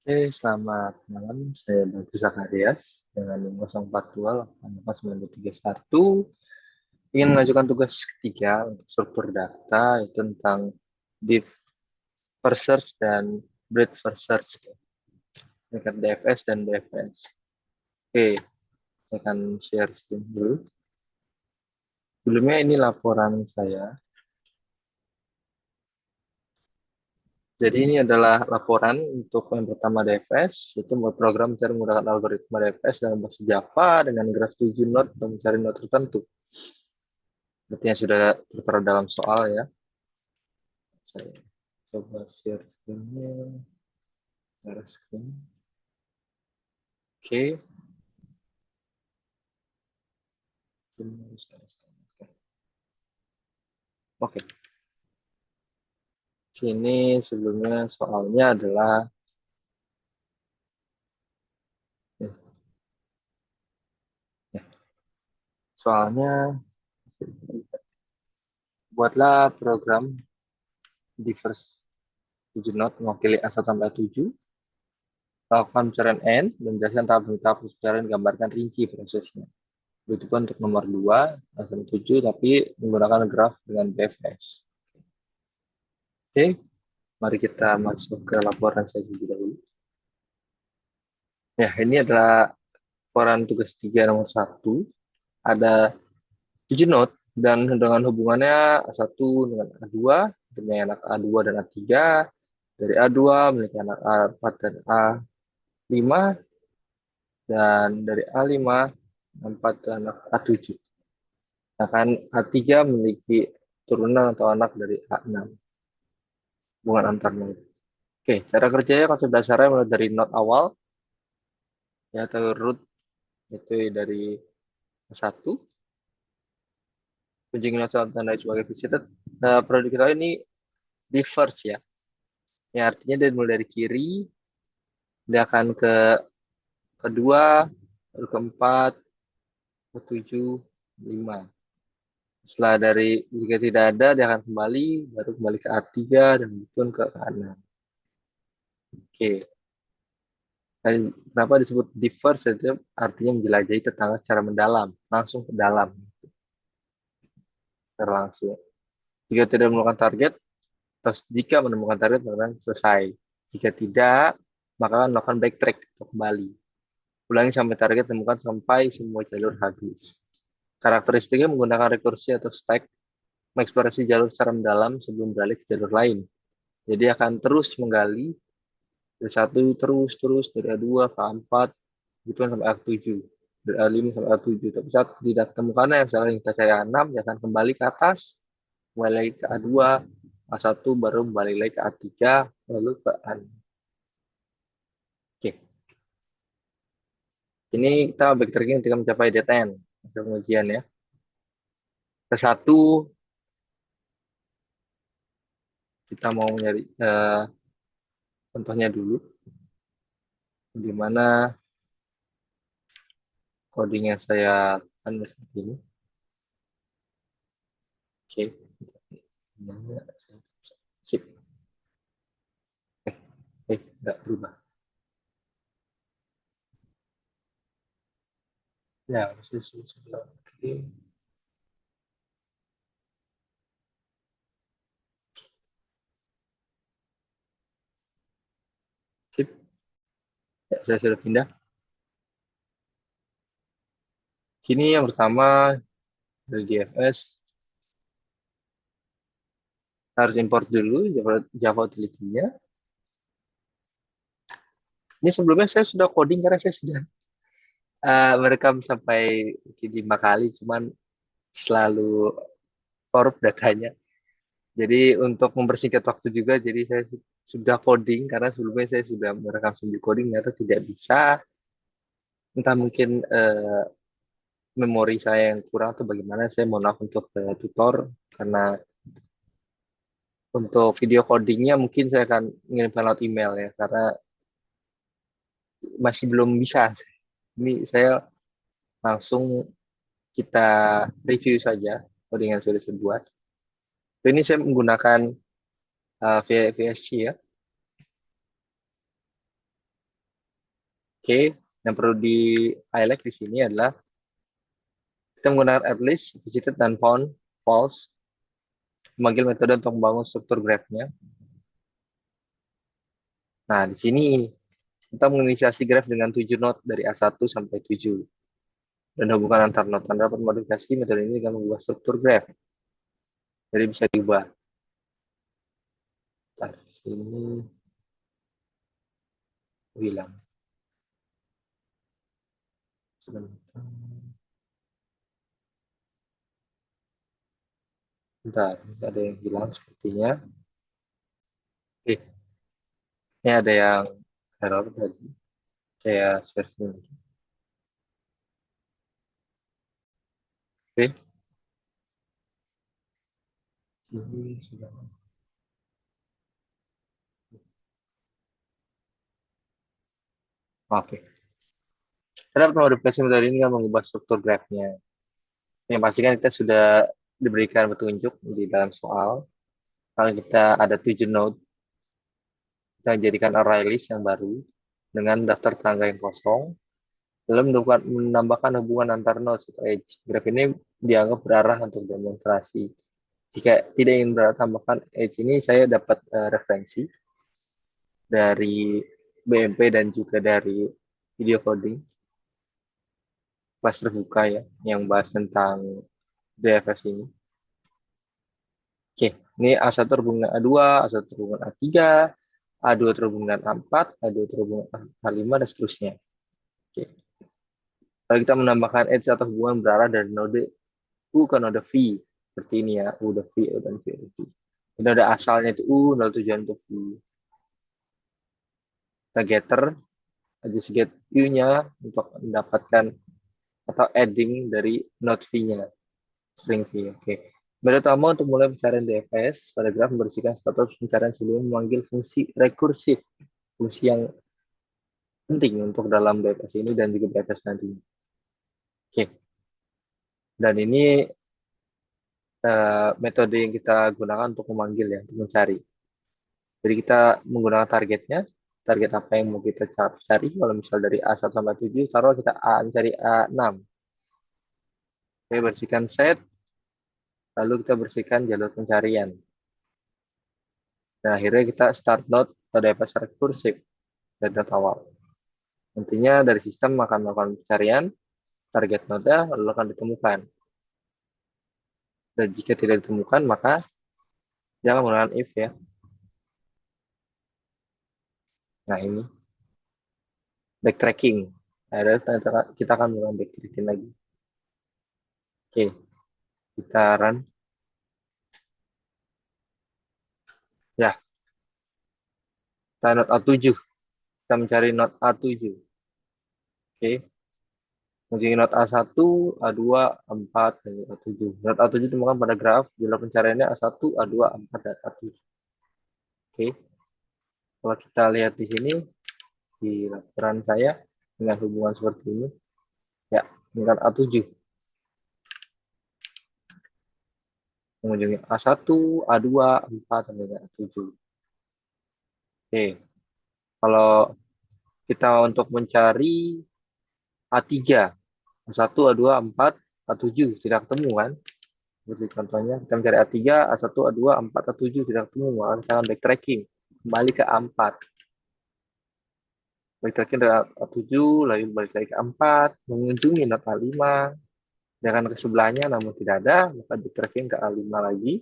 Oke, selamat malam. Saya Bagus Zakarias dengan 042 ingin mengajukan tugas ketiga untuk struktur data itu tentang div first search dan breadth first search dengan DFS dan DFS. Oke, saya akan share screen dulu. Sebelumnya ini laporan saya. Jadi ini adalah laporan untuk yang pertama DFS, itu membuat program mencari menggunakan algoritma DFS dalam bahasa Java dengan graf 7 node untuk mencari node tertentu. Seperti yang sudah tertera dalam soal ya. Saya coba share screen-nya. Share screen. Oke. Oke. Sini sebelumnya soalnya adalah ya, soalnya buatlah program di first 7 node mewakili A1 sampai A7, lakukan pencarian N dan menjelaskan tahap-tahap pencarian gambarkan rinci prosesnya. Begitu pun untuk nomor 2 A 7 tapi menggunakan graf dengan BFS. Oke, mari kita masuk ke laporan saya terlebih dahulu. Ya, ini adalah laporan tugas 3 nomor 1. Ada 7 not dan dengan hubungannya A1 dengan A2, dengan anak A2 dan A3, dari A2 memiliki anak A4 dan A5, dan dari A5, 4 dan anak A7. Sedangkan A3 memiliki turunan atau anak dari A6, hubungan antar not. Oke, cara kerjanya konsep dasarnya mulai dari not awal, ya, atau root, itu dari A1, kunjungi not tanda sebagai visited. Nah, perlu diketahui ini di first ya. Ya, artinya dari mulai dari kiri, dia akan ke kedua, lalu keempat, ketujuh, lima. Setelah dari jika tidak ada, dia akan kembali, baru kembali ke A3 dan pun ke A6. Oke. Dan kenapa disebut diverse? Itu artinya menjelajahi tetangga secara mendalam, langsung ke dalam, secara langsung. Jika tidak menemukan target, terus jika menemukan target, maka selesai. Jika tidak, maka melakukan backtrack atau kembali. Ulangi sampai target temukan sampai semua jalur habis. Karakteristiknya menggunakan rekursi atau stack, mengeksplorasi jalur secara mendalam sebelum beralih ke jalur lain. Jadi akan terus menggali dari satu terus dari A2 ke A4 gitu sampai A7, dari A5 sampai A7. Tapi saat tidak temukannya, misalnya kita cari A6, dia akan kembali ke atas, kembali lagi ke A2, A1 baru kembali lagi ke A3, lalu ke A6. Oke. Ini kita backtracking ketika mencapai D10 hasil pengujian ya. Ke-1 kita mau nyari contohnya dulu, di mana coding yang saya lakukan seperti ini. Oke. Sip. Nggak berubah. Ya, sebelah. Oke. Sip. Ya, saya sudah pindah. Sini yang pertama dari DFS harus import dulu Java utility-nya. Ini sebelumnya saya sudah coding karena saya sudah merekam sampai 5 kali, cuman selalu korup datanya. Jadi untuk mempersingkat waktu juga, jadi saya sudah coding karena sebelumnya saya sudah merekam sendiri coding atau tidak bisa. Entah mungkin memori saya yang kurang atau bagaimana. Saya mohon maaf untuk tutor karena untuk video codingnya mungkin saya akan mengirimkan lewat email ya karena masih belum bisa. Ini saya langsung kita review saja coding yang sudah saya buat. Ini saya menggunakan VSC ya. Oke, yang perlu di highlight di sini adalah kita menggunakan at least, visited, dan found false memanggil metode untuk membangun struktur grafnya. Nah, di sini kita menginisiasi graf dengan 7 node dari A1 sampai 7. Dan hubungan antar node. Anda dapat modifikasi metode ini dengan mengubah struktur graf. Jadi bisa diubah. Nah, sini hilang. Sebentar. Bentar, ada yang hilang sepertinya. Oke, ini ada yang error tadi. Saya search dulu. Oke, ini sudah. Oke. Kita dapat modifikasi metode ini dengan mengubah struktur grafnya. Yang pasti kan kita sudah diberikan petunjuk di dalam soal. Kalau kita ada 7 node, kita jadikan array list yang baru dengan daftar tangga yang kosong, lalu menambahkan hubungan antar nodes atau edge. Graf ini dianggap berarah untuk demonstrasi. Jika tidak ingin berarah, tambahkan edge ini saya dapat referensi dari BMP dan juga dari video coding kelas terbuka ya, yang bahas tentang DFS ini. Oke, ini A1 terhubung dengan A2, A1 terhubung dengan A3, A2 terhubung dengan A4, A2 terhubung dengan A5, dan seterusnya. Oke. Kalau kita menambahkan edge atau hubungan berarah dari node U ke node V, seperti ini ya, U dan V, U dan V. Ini ada asalnya itu U, node tujuan untuk V. Kita getter, just get U-nya untuk mendapatkan atau adding dari node V-nya, string V. Oke. Metode utama untuk mulai pencarian DFS pada graf membersihkan status pencarian sebelum memanggil fungsi rekursif, fungsi yang penting untuk dalam DFS ini dan juga DFS nantinya. Oke. Dan ini metode yang kita gunakan untuk memanggil ya, untuk mencari. Jadi kita menggunakan targetnya, target apa yang mau kita cari. Kalau misal dari A1 sampai 7, taruh kita mencari A6. Oke, bersihkan set, lalu kita bersihkan jalur pencarian. Dan akhirnya kita start node atau DFS rekursif dari node awal. Nantinya dari sistem akan melakukan pencarian, target node lalu akan ditemukan. Dan jika tidak ditemukan, maka jangan menggunakan if ya. Nah ini backtracking. Nah, kita akan melakukan backtracking lagi. Oke, kita run. Ya, kita node A7. Kita mencari node A7. Oke, mengunjungi node A1, A2, A4, dan A7. Node A7 ditemukan pada graf, jalur pencariannya A1, A2, A4, dan A7. Oke, kalau kita lihat di sini, di laporan saya, dengan hubungan seperti ini, ya, dengan A7. Mengunjungi A1, A2, A4, sampai dengan A7. Oke, kalau kita untuk mencari A3, A1, A2, A4, A7 tidak ketemu kan? Seperti contohnya, kita mencari A3, A1, A2, A4, A7 tidak ketemu, maka kita akan backtracking. Kembali ke A4. Backtracking dari A7, lalu balik lagi ke A4, mengunjungi node A5, dia akan ke sebelahnya namun tidak ada, maka backtracking ke A5 lagi.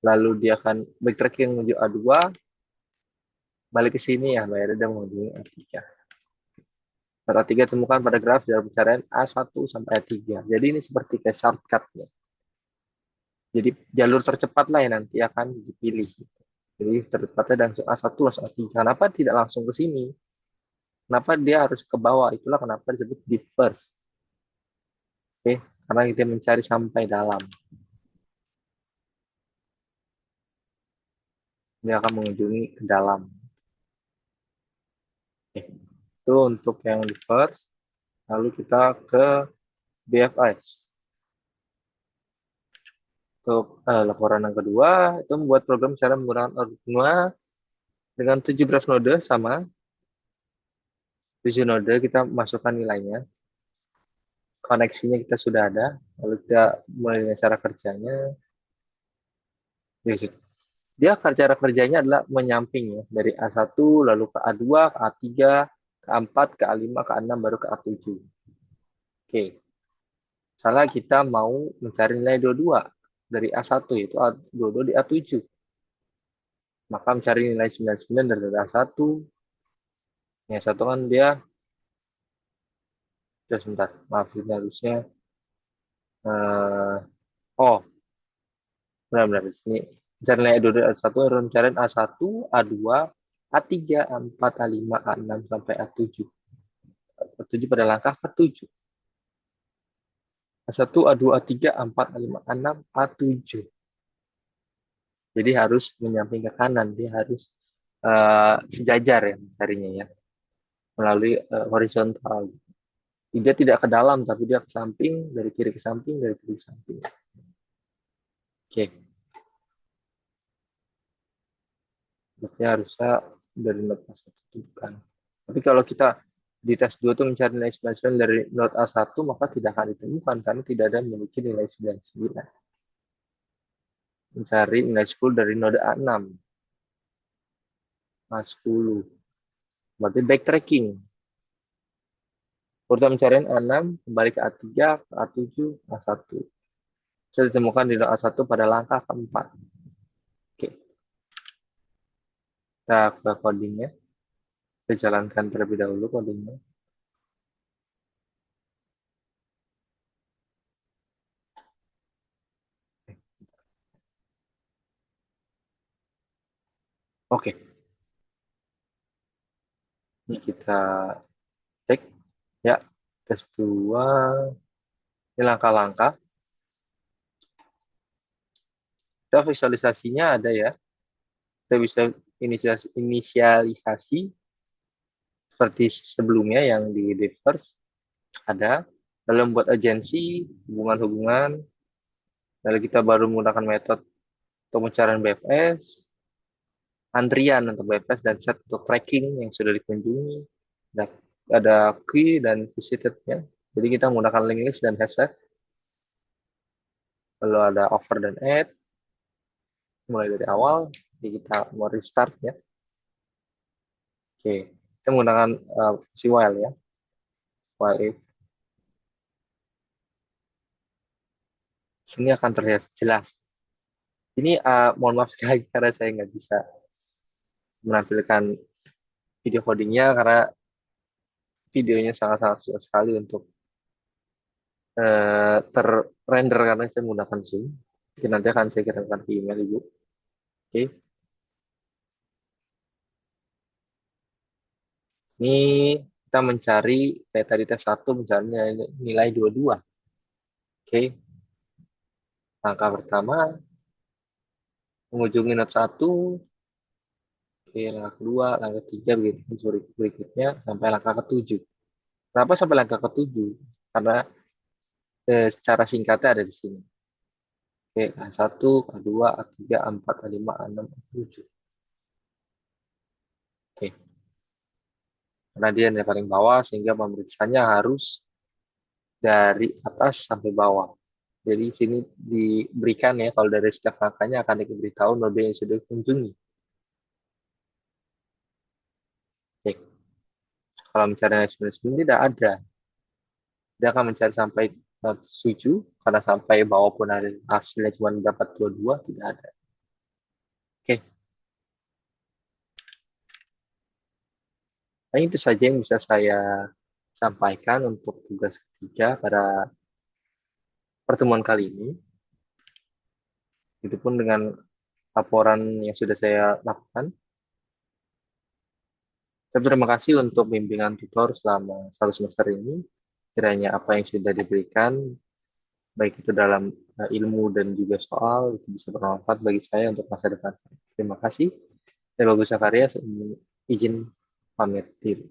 Lalu dia akan backtracking menuju A2, balik ke sini ya, bayar dan mengunjungi A3. Node A3 temukan pada graf jalur pencarian A1 sampai A3. Jadi ini seperti kayak shortcut ya. Jadi jalur tercepat lah yang nanti akan dipilih. Jadi tercepatnya langsung A1 langsung A3. Kenapa tidak langsung ke sini? Kenapa dia harus ke bawah? Itulah kenapa disebut deep first. Oke, karena kita mencari sampai dalam. Dia akan mengunjungi ke dalam. Oke, itu untuk yang di first. Lalu kita ke BFS. Untuk laporan yang kedua, itu membuat program cara menggunakan Arduino dengan 7 graf node sama. Tujuh node kita masukkan nilainya, koneksinya kita sudah ada, lalu kita mulai dengan cara kerjanya. Dia cara kerjanya adalah menyamping ya, dari A1 lalu ke A2, ke A3, ke A4, ke A5, ke A6, baru ke A7. Oke, salah kita mau mencari nilai dua-dua dari A1 itu dua-dua di A7. Maka mencari nilai 99 dari A1, yang satu kan dia, ya sebentar, maaf ini harusnya, oh benar-benar di sini. Mencari nilai dua dari A1 harus mencari A1, A2, A3, A4, A5, A6, sampai A7. A7 pada langkah ke-7. A1, A2, A3, A4, A5, A6, A7. Jadi harus menyamping ke kanan. Dia harus sejajar ya carinya ya. Melalui horizontal. Dia tidak ke dalam, tapi dia ke samping, dari kiri ke samping, dari kiri ke samping. Oke. Berarti harusnya dari node A1 itu bukan. Tapi kalau kita di tes 2 itu mencari nilai 99 dari node A1, maka tidak akan ditemukan karena tidak ada memiliki nilai 99. Mencari nilai 10 dari node A6. A10. Berarti backtracking. Urutan pencarian A6, kembali ke A3, ke A7, A1. Saya ditemukan di node A1 pada langkah keempat. Oke, kita ke codingnya. Kita jalankan terlebih dahulu codingnya. Oke, ini kita cek. Ya, tes 2. Ini langkah-langkah. Kita visualisasinya ada ya. Kita bisa inisialisasi seperti sebelumnya yang di first ada. Lalu membuat agensi, hubungan-hubungan. Lalu kita baru menggunakan metode untuk pencarian BFS, antrian untuk BFS, dan set untuk tracking yang sudah dikunjungi. Ada key dan visitednya. Jadi kita menggunakan link list dan hashtag. Lalu ada offer dan add. Mulai dari awal. Jadi kita mau restart ya. Oke. Kita menggunakan fungsi while ya. While if. Ini akan terlihat jelas. Ini mohon maaf sekali karena saya nggak bisa menampilkan video codingnya karena videonya sangat-sangat susah sekali untuk terrender karena saya menggunakan Zoom. Jadi nanti akan saya kirimkan ke email Ibu. Oke. Ini kita mencari, kayak tadi tes 1 mencari nilai 22. Oke. Langkah pertama, mengunjungi note 1. Oke, langkah kedua, langkah ketiga, begitu berikutnya sampai langkah ke-7. Kenapa sampai langkah ke-7? Karena secara singkatnya ada di sini. Oke, A1, A2, A3, A4, A5, A6, A7. Oke. Karena dia yang paling bawah sehingga pemeriksanya harus dari atas sampai bawah. Jadi di sini diberikan ya, kalau dari setiap angkanya akan diberitahu node yang sudah dikunjungi. Oke. Kalau mencari nilai tidak ada. Dia akan mencari sampai 7, karena sampai bawah pun ada hasilnya cuma dapat 22, tidak ada. Oke. Nah, itu saja yang bisa saya sampaikan untuk tugas ketiga pada pertemuan kali ini. Itu pun dengan laporan yang sudah saya lakukan. Saya berterima kasih untuk bimbingan tutor selama 1 semester ini. Kiranya apa yang sudah diberikan, baik itu dalam ilmu dan juga soal, itu bisa bermanfaat bagi saya untuk masa depan. Terima kasih. Saya Bagus Zakaria, izin pamit diri.